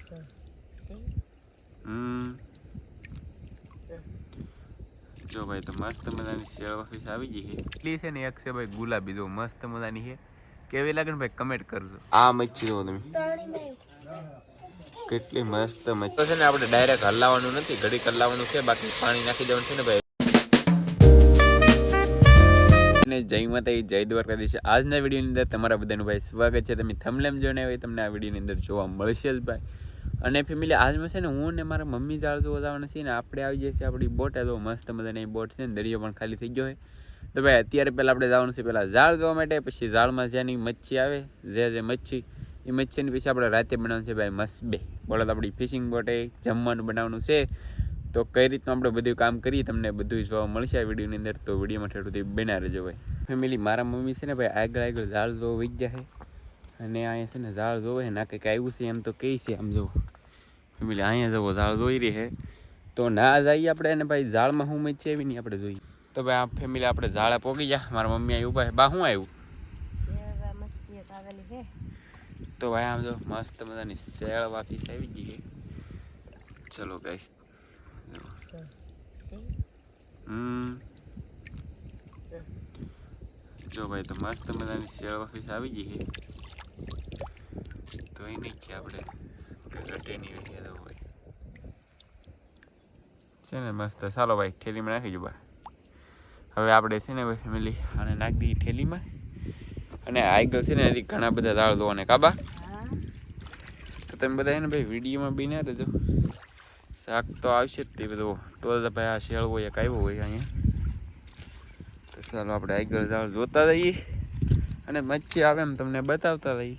જો ભાઈ તો મસ્ત મજાની સેવ ઓફિસ આવી ગઈ છે. એટલી છે ને એક છે ભાઈ ગુલાબી, જો મસ્ત મજાની છે. કેવી લાગે ને ભાઈ કમેન્ટ કરજો. આ મચ્છી જો તમે કેટલી મસ્ત મચ્છી છે ને. આપણે ડાયરેક્ટ હલાવવાનું નથી, ઘડીક હલાવવાનું છે, બાકી પાણી નાખી દેવાનું છે ને ભાઈ. જય માતાજી, જય દ્વારકાધીશ. આજના વિડીયોની અંદર તમારા બધાનું ભાઈ સ્વાગત છે. તમે થંબનેલ જોઈને હોય તમને આ વિડીયોની અંદર જોવા મળશે જ ભાઈ. અને ફેમિલી આજમાં છે ને હું ને મારા મમ્મી જાળ જોવા જવાના છીએ ને આપણે આવી જઈએ છીએ આપણી બોટ. તો મસ્ત મજાની બોટ છે ને, દરિયો પણ ખાલી થઈ ગયો હોય. તો ભાઈ અત્યારે પહેલાં આપણે જવાનું છે પહેલાં ઝાડ જોવા માટે, પછી ઝાડમાં જેની મચ્છી આવે જે મચ્છી એ મચ્છીની પછી આપણે રાતે બનાવવાનું છે ભાઈ મસ્બે. બોલો તો આપણી ફિશિંગ બોટે જમવાનું બનાવવાનું છે. તો કઈ રીતનું આપણે બધું કામ કરીએ તમને બધું જોવા મળશે આ વિડીયોની અંદર. તો વિડીયોમાં થોડું બના રહેજો ભાઈ. ફેમિલી મારા મમ્મી છે ને ભાઈ આગળ ઝાડ જોવા વહી ગયા છે. અને અહીંયા છે ને ઝાડ જોવે છે ના કંઈક આવ્યું છે એમ તો કહે છે. આમ જુઓ ફેમિલી અહીંયા જવો ઝાડ જોઈ રહી છે. તો ના જઈએ આપણે અને ભાઈ ઝાડમાં હું મચ્છી આવી નહીં આપણે જોઈએ. તો ભાઈ આ ફેમિલી આપણે ઝાડા પોગી ગયા. મારા મમ્મી આવી ઉભા છે. બા શું આવ્યું? તો ભાઈ આમ જો મસ્ત મજાની શેળ વાપીસ આવી ગઈ છે. ચલો ગાઈસ જો ભાઈ તો મસ્ત મજાની શેળ વાપીસ આવી ગઈ છે. તો એ નહીં કે આપણે ઘટે નહીં હોય છે ને મસ્ત. ચાલો ભાઈ ઠેલીમાં નાખી જો બા. હવે આપણે છે ને ભાઈ ફેમિલી આને નાખી દઈએ ઠેલીમાં. અને આગળ છે ને હજી ઘણા બધા ઝાડ જોવાને કાબા. તો તમે બધા એને ભાઈ વિડીયોમાં બી ના રહેજો. શાક તો આવશે જ તે બધું. તો ભાઈ આ શેળ હોય એક આવ્યો હોય અહીંયા. તો ચાલો આપણે આગળ ઝાડ જોતા જઈએ અને મચ્છી આવે એમ તમને બતાવતા જઈએ.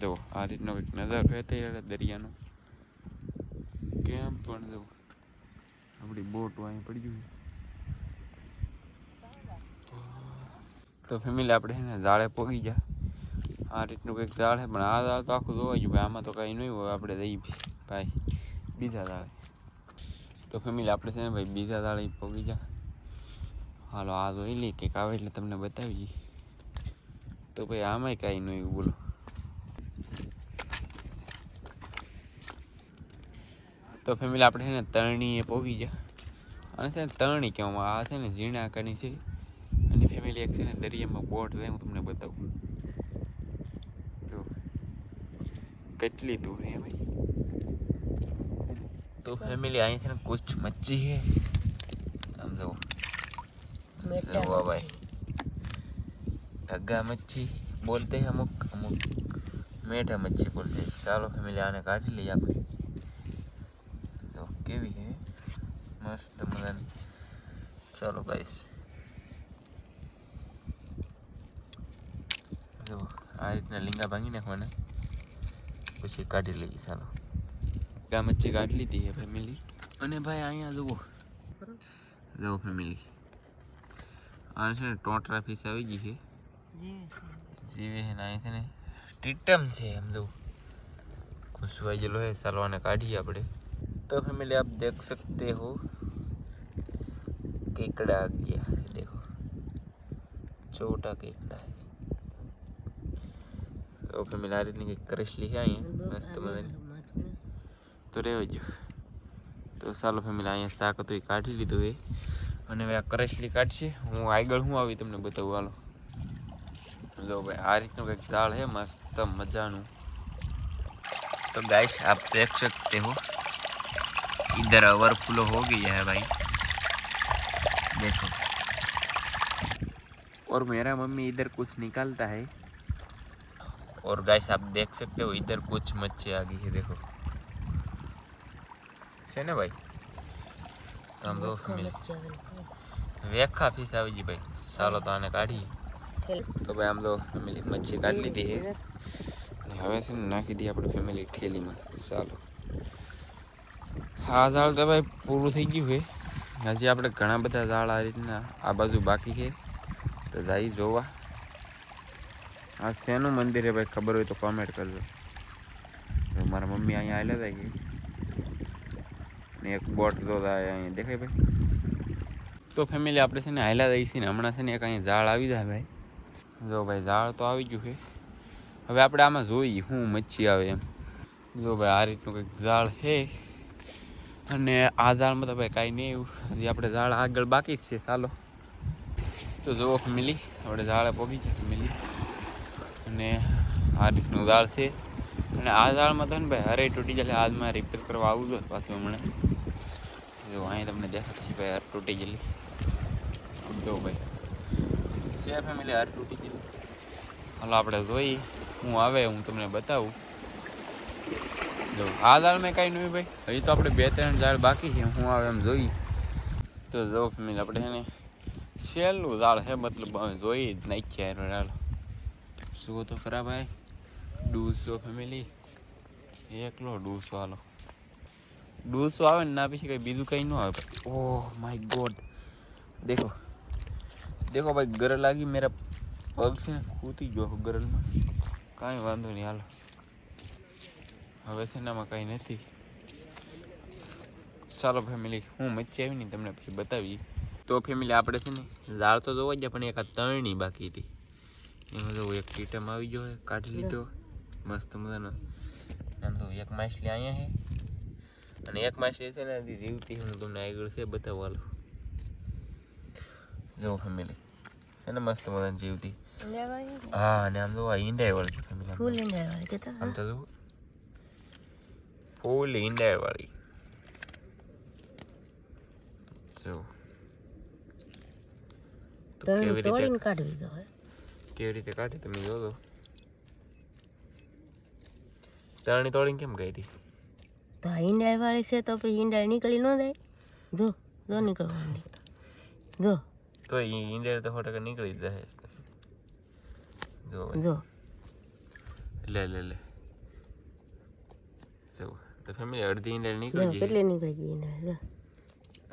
જો આ રીતનો કંઈક નજારો રહેતી દરિયાનો. કેમ પણ જો આપણી બોટ અહીં પડી ગયું. તો ફેમિલી આપણે છે ને ઝાડે પોગી ગયા. આ રીતનું કંઈક ઝાડ છે પણ આ ઝાડ તો આખું જોવાઈ ગયું ભાઈ. આમાં તો કંઈ નહીં હોય. આપણે જઈએ ભાઈ બીજા ઝાડે. તો ફેમિલી આપણે છે ને ભાઈ બીજા ઝાડે પોગી ગયા. હાલો આ જોઈ લઈએ કંઈક આવે એટલે તમને બતાવીએ. તો ભાઈ આમાંય કાંઈ નહીં બોલો. તો ફેમિલી આપણે છે ને તરણીએ પોગી ગયા. અને છે ને તરણી કહેવામાં આ છે ને ઝીણા આકારની છે. અને ફેમિલી એક છે ને દરિયામાં બોટ છે હું તમને બતાવું. જો કેટલી દૂર છે ભાઈ. તો ફેમિલી અહીં છે ને કુછ મચ્છી છે. આમ જુઓ ભાઈ ढग्गा मच्छी बोलते हैं अमुक अमुक मीठा मच्छी बोलते हैं. ચાલો ફેમિલી આને કાઢી લઈએ આપણે. તો કેવી છે મસ્ત મજાની. ચાલો ગાઈસ જો આ રીતના લીંગા ભાંગી નાખવાના પછી કાઢી લઈએ. ચાલો આ મચ્છી કાઢી લીધી છે ફેમિલી. અને ભાઈ અહીંયા જુઓ ફેમિલી આ છે ને ટોટરા ફીસ આવી ગઈ છે. જીવે છે ને અહીંયા છે ને ટીટમ છે એમ જો ઘुसवाई गलो है. ચાલો આને કાઢીએ આપણે. तो फैमिली आप देख सकते हो केकड़ा आ गया. देखो छोटा केकड़ा है. तो फैमिली आ રીતની કંઈક કરસલી છે અહીંયા મસ્ત મજાની. તો રહેવા જો. તો ચાલો ફેમિલી અહીંયા શાક હતું એ કાઢી લીધું એ. અને હવે આ કરસલી કાઢશે. હું આગળ હું આવી તમને બતાવું. હાલો लो भाई आ રીતનું કંઈક ઝાડ है मस्त मजाનું. तो गाइस आप देख सकते हो इधर ओवरफ्लो हो गया है भाई देखो. और मेरा मम्मी इधर कुछ निकालता है. और गाइस आप देख सकते हो इधर कुछ मच्छी आ गई है देखो है ना भाई. तो हम दो वेखा फीस આવી ગઈ ભાઈ. ચાલો તો આને કાઢીએ. तो भाई हम तो फैमिली मच्छी काट ली थी है. હવે છે ને નાખી દઈએ આપણે ફેમિલી ઠેલીમાં. ચાલો આ ઝાડ તો ભાઈ પૂરું થઈ ગયું છે. હજી આપણે ઘણા બધા ઝાડ આ રીતના આ બાજુ બાકી છે. તો જઈ જોવા. આ શેનું મંદિર છે ભાઈ ખબર હોય તો કોમેન્ટ કરજો. મારા મમ્મી અહીંયા આવેલા હતા કે ને એક બોટ જોતા અહીંયા દેખાય ભાઈ. તો ફેમિલી આપણે છે ને હાયલા જઈએ છીએ ને હમણાં છે ને એક અહીંયા ઝાડ આવી જાય ભાઈ. જો ભાઈ ઝાડ તો આવી ગયું છે. હવે આપણે આમાં જોઈએ શું મચ્છી આવે એમ. જો ભાઈ આ રીતનું કંઈક ઝાડ છે અને આ ઝાડમાં તો ભાઈ કાંઈ નહીં એવું, હજી આપણે ઝાડ આગળ બાકી જ છે. ચાલો તો જુઓ ફેમિલી, આપણે ઝાડે પહોંચી ગયા ફેમિલી. અને આ રીતનું ઝાડ છે અને આ ઝાડમાં તો ને ભાઈ હરે તૂટી જાય. આજમાં રિપેર કરવા આવું જોઈએ પાછું હમણાં. જો અહીં તમને દેખાતી છે ભાઈ હર તૂટી ગયેલી. જો ભાઈ છે ફેમિલી હર તૂટી ગયેલી. હાલો આપણે જોઈ હું આવે હું તમને બતાવું. જો આ ઝાડમાં કાંઈ નહીં ભાઈ, હજી તો આપણે 2-3 ઝાડ બાકી છે. હું આવે એમ જોઈ તો જો ફેમિલી આપણે છે ને છેલ્લું ઝાડ છે, મતલબ અમે જોઈ જ નાખ્યા. હાલો શું તો ખરા ભાઈ, 200 ફેમિલી, એકલો 200. હાલો 200 આવે ને ના પછી કંઈ બીજું કંઈ ન આવે. ઓહ માય ગોડ, દેખો દેખો ભાઈ, ગરલ લાગી. મેરા પગ છે ને ખૂતી ગયો ગરલમાં. કાંઈ વાંધો નહીં. હાલો હવે છે ને આમાં કાંઈ નથી. ચાલો ફેમિલી, હું મચ્છી આવી ને તમને પછી બતાવી. તો ફેમિલી આપણે છે ને ઝાડ તો જોવા ગયા પણ એક આ તળની બાકી હતી. એમાં જો એક ટીટમ આવી ગયો, કાઢી લીધો મસ્ત મજાનો. આમ તો એક માછલી અહીંયા છે અને એક માછલી છે ને જીવતી હું તમને આગળ છે બતાવવા. હાલો જો ફેમિલી છે ને મસ્ત મજાની જીવતી. હા અને આમ જો આ ઈંડાઈ વાળી છે ફેમિલી. ફૂલ ઈંડાઈ વાળી કેતા આમ તો જો ફૂલ ઈંડાઈ વાળી. જો તો કેવી રીતે કાઢવી દો, કેવી રીતે કાઢે તમે જોજો. તળની તોડીને કેમ કાઢી? તો ઈંડાઈ વાળી છે તો પછી ઈંડાઈ નીકળી ન જાય. જો જો નીકળવાની જો તો ઈંડાઈ તો 100% નીકળી જાય. જો જો લે લે લે જો તો ફેમિલી અડધી ઈંડાઈ નીકળી ગઈ. કેટલી નીકળી ગઈ ઈંડાઈ?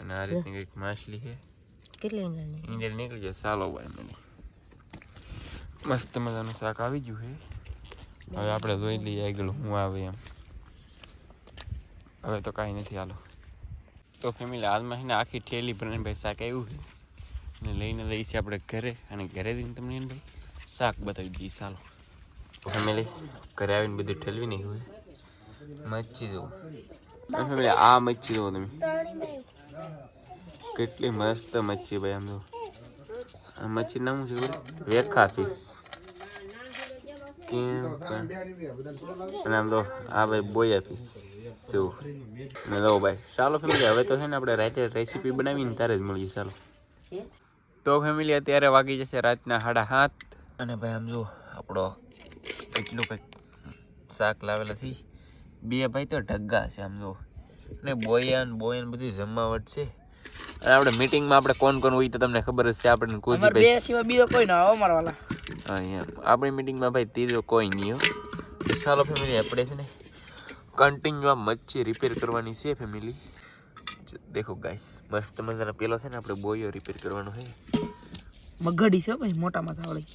અને આ રીતની કંઈક માછલી છે. કેટલી ઈંડાઈ નીકળી જાય. ચાલો ભાઈ મને મસ્ત મજાનું શાક આવી ગયું છે. હવે આપણે જોઈ લઈએ આગળ હું આવે એમ. હવે તો કાંઈ નથી. હાલો તો ફેમિલી આજમાં છે ને આખી ઠેલી ભરીને ભાઈ શાક આવ્યું છે અને લઈને જઈએ છીએ આપણે ઘરે. અને ઘરે જઈને તમને એને ભાઈ શાક બતાવી દઈએ. ચાલો ફેમિલી ઘરે આવીને બધું ઠેલવી નહીં હોય. મચ્છી જુઓ ફેમિલી, આ મચ્છી જુઓ તમે, કેટલી મસ્ત મચ્છી ભાઈ. આમ જો આ મચ્છી નામ છે વેખા ફિશ. અને આમ તો આ ભાઈ બોયા ફિશ જો. ને લો ભાઈ ચાલો ફેમિલી, હવે તો છે ને આપણે રાતે રેસીપી બનાવીને ત્યારે જ મળીએ. ચાલો તો ફેમિલી અત્યારે વાગી જશે રાતના 7:30. અને ભાઈ આમ જો આપણો એટલું કંઈક શાક લાવેલા છે. 2 ભાઈ તો ઢગ્ગા છે આમ જો. અને બોયન બધું જમાવટ છે. અને આપણે મીટિંગમાં આપણે કોણ હોય તો તમને ખબર જ છે. આપણે કોઈ બે સિવાય બીજો કોઈ ના આવે અમારા વાલા. હા એમ આપણી મીટિંગમાં ભાઈ ત્રીજો કોઈ નહીં હો. ચાલો ફેમિલી આપણે છે ને કન્ટિન્યુ આ મચ્છી રિપેર કરવાની છે ફેમિલી. દેખો ગાઈસ મસ્ત મજાનો પેલો છે ને આપણે બોયો રિપેર કરવાનો છે. મગડી છે ભાઈ મોટા માથા વાળી.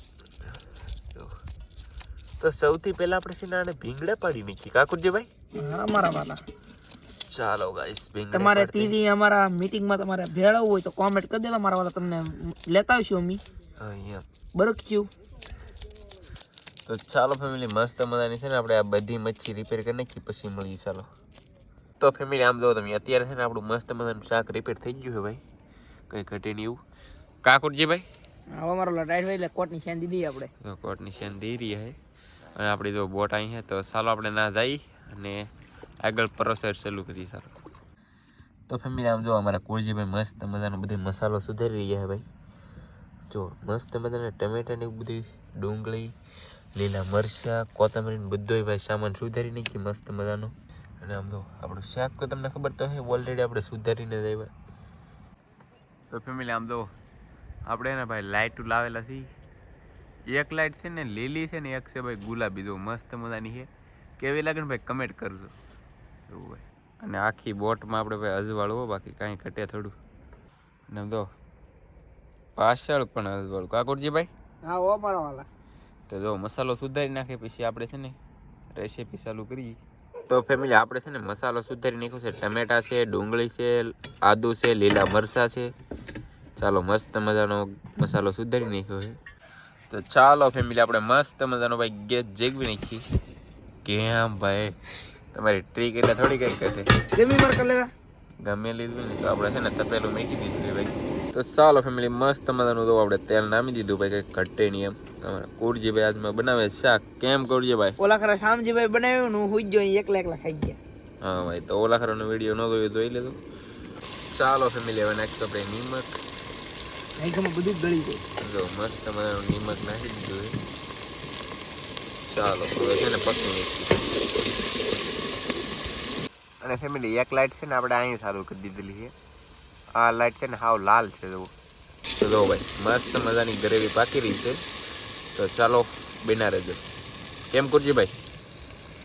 તો સૌથી પહેલા આપણે છે ને આને ભીંગડા પાડી નાખીએ કાકુજી ભાઈ. હા મારા વાલા. ચાલો ગાઈસ તમારે ટીવી અમારા મીટિંગમાં તમારે ભેળવવું હોય તો કોમેન્ટ કરી દેજો મારા વાળા, તમને લેતા આવશું અમે. અહીંયા બરક્યું. તો ચાલો ફેમિલી મસ્ત મજાની છે ને આપણે આ બધી મચ્છી રિપેર કરી નાખી પછી મળીએ. ચાલો તો ફેમિલી આમ જો તમે અત્યારે છે ને આપણું મસ્ત મજાનું શાક રિપેર થઈ ગયું છે ભાઈ, કંઈ ઘટે નહીં એવું. કાકુરજી ભાઈ હા અમારો ટાઈટ હોય એટલે કોટની શેન દીધી આપણે. કોટની શેન દઈ રહી છે અને આપણી જો બોટ અહીં છે. તો ચાલો આપણે ના જઈ અને આગળ પ્રોસેસ ચાલુ કરી. સારું તો ફેમિલી આમ જો અમારા કોળજીભાઈ મસ્ત મજાનો બધો મસાલો સુધારી રહ્યા છે ભાઈ. જો મસ્ત મજાના ટમેટા ને એવું બધું, ડુંગળી, લીલા મરચાં, કોથમરી બધો ભાઈ સામાન સુધારી નાખી મસ્ત મજાનો. અને આમ જો આપણું શાક તો તમને ખબર તો હે ઓલરેડી આપણે સુધારીને જ આવ્યા. તો ફેમિલી આમ જો આપણે ને ભાઈ લાઇટ લાવેલા છે. એક લાઇટ છે ને લીલી છે ને એક છે ભાઈ ગુલાબી. જો મસ્ત મજાની છે. કેવી લાગે ને ભાઈ કમેન્ટ કરજો એવું ભાઈ. અને આખી બોટમાં આપણે ભાઈ અજવાળું બાકી કાંઈ ઘટે થોડું. અને આમ જો પાછળ પણ અજવાળું કાકુરજી ભાઈ. હા ઓ મારા વાલા. તો જો મસાલો સુધારી નાખે પછી આપણે છે ને રેસીપી ચાલુ કરીએ. તો ફેમિલી આપણે છે ને મસાલો સુધારી નાખ્યો છે. ટમેટા છે, ડુંગળી છે, આદુ છે, લીલા મરચાં છે. ચાલો મસ્ત મજાનો મસાલો સુધારી નાખ્યો છે. તો ચાલો ફેમિલી આપણે મસ્ત મજાનો ભાઈ ગેસ જેગવી નાખી કેમ ભાઈ તમારી ટ્રીક એટલે થોડી કઈ કરશે ગમી માર કર લેવા ગમે લીધું ને તો આપણે છે ને તપેલું મૂકી દીધું ભાઈ તો ચાલો ફેમિલી મસ્ત મજાનું તો આપણે તેલ નામી દીધું ભાઈ કઈ ઘટે નહીં એમ અમારા કુરજીભાઈ આજમાં બનાવે શાક કેમ કુરજીભાઈ ઓલા ખરા શામજીભાઈ બનાવ્યું ને હું હુઈ ગયો એકલા એકલા ખાઈ ગયા હા ભાઈ તો ઓલા ખરાનો વિડીયો ન જોયો જોઈ લેજો ચાલો ફેમિલી હવે નાખીશું આપણે નિમક આઈકમાં બધું ગળી જાય જો મસ્ત મજાનું નિમક નાખી દીધું છે ચાલો હવે છે ને પકી અને ફેમિલી એક લાઈટ છે ને આપણે અહીં સારું કરી દીધેલી છે આ લાઈટ છે ને હાવ લાલ છે જો તો જો ભાઈ મસ્ત મજાની ગ્રેવી પાકી રહી છે તો ચાલો બના રહેજો કેમ કરજો ભાઈ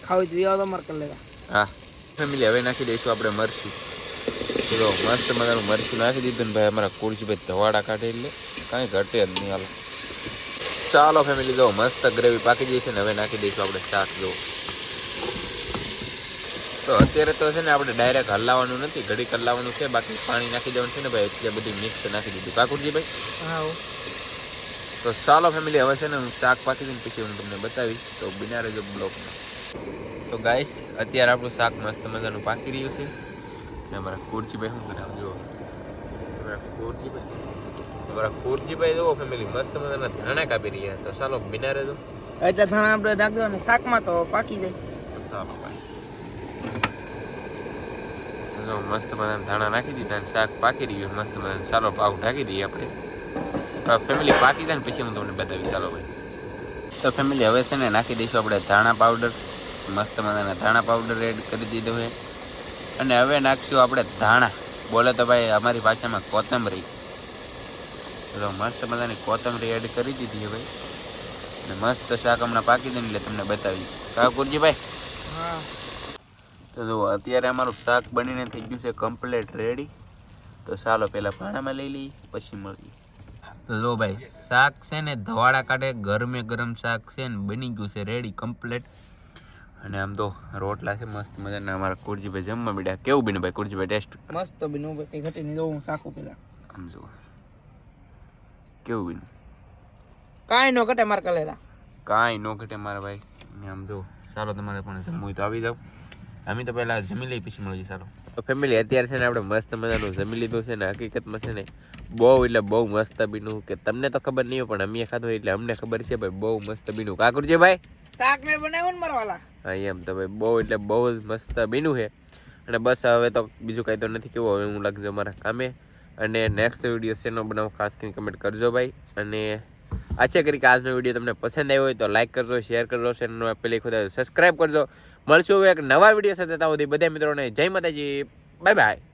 ખાવ જોઈએ તો માર કર લેવા હા ફેમિલી હવે નાખી દઈશું આપણે મરચું જો મસ્ત મજાનું મરચું નાખી દીધું ને ભાઈ અમારા કુરજીભાઈ ધવાડા કાઢે એટલે કાંઈ ઘટે જ નહીં હાલો ચાલો ફેમિલી જો મસ્ત ગ્રેવી પાકી જાય છે ને હવે નાખી દઈશું આપણે શાક જો તો અત્યારે તો છે ને આપણે ડાયરેક્ટ હલાવવાનું નથી ઘડીક હલાવવાનું છે બાકી પાણી નાખી દેવાનું છે ને ભાઈ એટલે બધું મિક્સ નાખી દીધું કાકુરજીભાઈ હા તો ચાલો ફેમિલી હવે છે ને હું શાક પાકી દઈને પછી હું તમને બતાવીશ તો બિના રહેજો બ્લોગમાં તો ગાઈસ અત્યારે આપણું શાક મસ્ત મજાનું પાકી રહ્યું છે ને અમારા કુરજીભાઈ શું કરે જો અમારા કુરજીભાઈ જુઓ ફેમિલી મસ્ત મજાના ધાણા કાપી રહ્યા તો ચાલો બિના રહેજો એટલે ધાણા આપણે નાખ દેવાના શાકમાં તો પાકી જાય ચાલો ભાઈ જો મસ્ત મજાના ધાણા નાખી દીધા અને શાક પાકી રહ્યું મસ્ત મજાનું ચાલો પાવ ઢાંકી દઈએ આપણે ફેમિલી પાકી જાય ને પછી હું તમને બતાવીશ ચાલો ભાઈ તો ફેમિલી હવે છે ને નાખી દઈશું આપણે ધાણા પાવડર મસ્ત મજાના ધાણા પાવડર એડ કરી દીધો છે અને હવે નાખશું આપણે ધાણા બોલે તો ભાઈ અમારી ભાષામાં કોથમરી તો મસ્ત મજાની કોથમરી એડ કરી દીધી છે ભાઈ અને મસ્ત શાક હમણાં પાકી દઈને એટલે તમને બતાવી કા કુરજીભાઈ હા તો જુઓ અત્યારે અમારું શાક બનીને થઈ ગયું છે કમ્પ્લીટ રેડી તો ચાલો પહેલાં પાણામાં લઈ લઈએ પછી મળીએ તો જો ભાઈ શાક છે ને ધવાડા કાઢે ગરમે ગરમ શાક છે ને બની ગયું છે રેડી કમ્પ્લીટ અને આમ તો રોટલા છે મસ્ત મજાના અમારા કુરજીભાઈ જમવા મળ્યા કેવું બન્યું ભાઈ કુરજીભાઈ ટેસ્ટ મસ્ત બન્યું ભાઈ ઘટી નહીં દઉં શાકું પેલા આમ જો કેવું બન્યું કાંઈ નો ઘટે માર કર લેવા કાંઈ ન ઘટે મારા ભાઈ ને આમ જો ચાલો તમારે પણ જમવું તો આવી જાવ અમે તો પહેલાં જમી લઈ પછી મળીએ ચાલો તો ફેમિલી અત્યારે છે ને આપણે મસ્ત મજાનું જમી લીધું છે ને હકીકતમાં છે ને બહુ એટલે બહુ મસ્ત બીનું કે તમને તો ખબર નહીં હોય પણ અમે ખાધું એટલે અમને ખબર છે ભાઈ બહુ મસ્ત બીનું કાકુરજી ભાઈ શાક મેં બનાવ્યું ને મારવાલા હા એમ તો ભાઈ બહુ એટલે બહુ જ મસ્ત બીનું છે અને બસ હવે તો બીજું કાંઈ તો નથી કેવું હવે હું લાગજો મારા કામે અને નેક્સ્ટ વિડીયો શેનો બનાવો ખાસ કરીને કમેન્ટ કરજો ભાઈ અને આશા કરી કે આજનો વિડીયો તમને પસંદ આવ્યો હોય તો લાઈક કરજો શેર કરજો ચેનલનો પહેલી ખુદ સબસ્ક્રાઈબ કરજો મળશું હવે એક નવા વિડીયો સાથે ત્યાં સુધી બધા મિત્રોને જય માતાજી બાય બાય